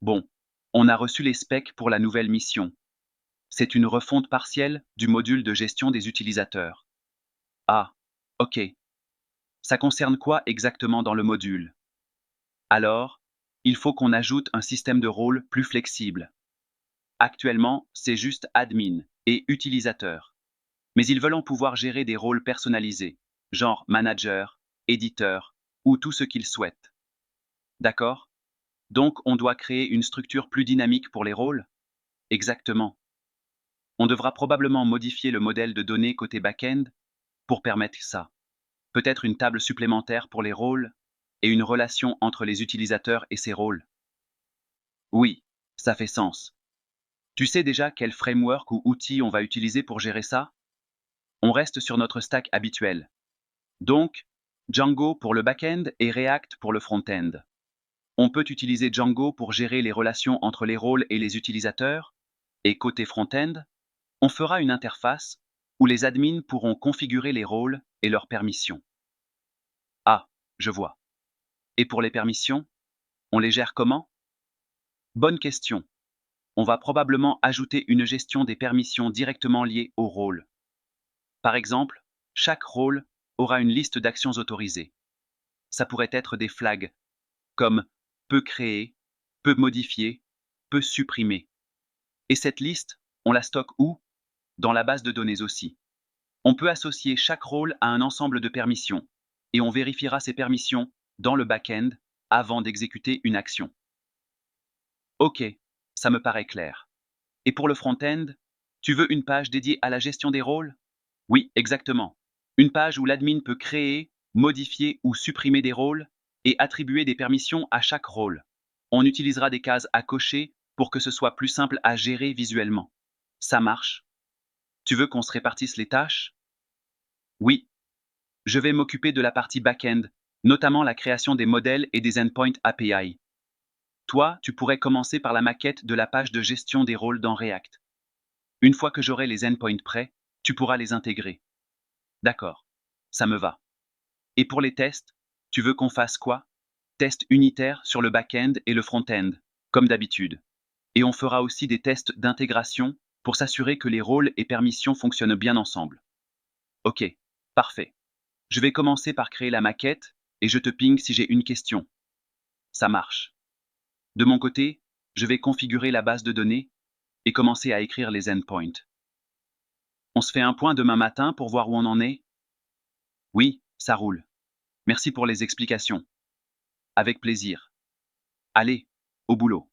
Bon, on a reçu les specs pour la nouvelle mission. C'est une refonte partielle du module de gestion des utilisateurs. Ah, ok. Ça concerne quoi exactement dans le module? Alors, il faut qu'on ajoute un système de rôle plus flexible. Actuellement, c'est juste admin et utilisateur. Mais ils veulent en pouvoir gérer des rôles personnalisés, genre manager, éditeur, ou tout ce qu'ils souhaitent. D'accord? Donc on doit créer une structure plus dynamique pour les rôles? Exactement. On devra probablement modifier le modèle de données côté back-end pour permettre ça. Peut-être une table supplémentaire pour les rôles et une relation entre les utilisateurs et ces rôles. Oui, ça fait sens. Tu sais déjà quel framework ou outil on va utiliser pour gérer ça? On reste sur notre stack habituel. Donc, Django pour le back-end et React pour le front-end. On peut utiliser Django pour gérer les relations entre les rôles et les utilisateurs, et côté front-end, on fera une interface où les admins pourront configurer les rôles et leurs permissions. Ah, je vois. Et pour les permissions, on les gère comment? Bonne question. On va probablement ajouter une gestion des permissions directement liée au rôle. Par exemple, chaque rôle aura une liste d'actions autorisées. Ça pourrait être des flags, comme peut créer, peut modifier, peut supprimer. Et cette liste, on la stocke où? Dans la base de données aussi. On peut associer chaque rôle à un ensemble de permissions, et on vérifiera ces permissions dans le back-end avant d'exécuter une action. Ok, ça me paraît clair. Et pour le front-end, tu veux une page dédiée à la gestion des rôles? Oui, exactement. Une page où l'admin peut créer, modifier ou supprimer des rôles et attribuer des permissions à chaque rôle. On utilisera des cases à cocher pour que ce soit plus simple à gérer visuellement. Ça marche? Tu veux qu'on se répartisse les tâches? Oui, je vais m'occuper de la partie back-end, notamment la création des modèles et des endpoints API. Toi, tu pourrais commencer par la maquette de la page de gestion des rôles dans React. Une fois que j'aurai les endpoints prêts, tu pourras les intégrer. D'accord, ça me va. Et pour les tests, tu veux qu'on fasse quoi? Tests unitaires sur le back-end et le front-end, comme d'habitude. Et on fera aussi des tests d'intégration pour s'assurer que les rôles et permissions fonctionnent bien ensemble. Ok, parfait. Je vais commencer par créer la maquette et je te ping si j'ai une question. Ça marche. De mon côté, je vais configurer la base de données et commencer à écrire les endpoints. On se fait un point demain matin pour voir où on en est? Oui, ça roule. Merci pour les explications. Avec plaisir. Allez, au boulot.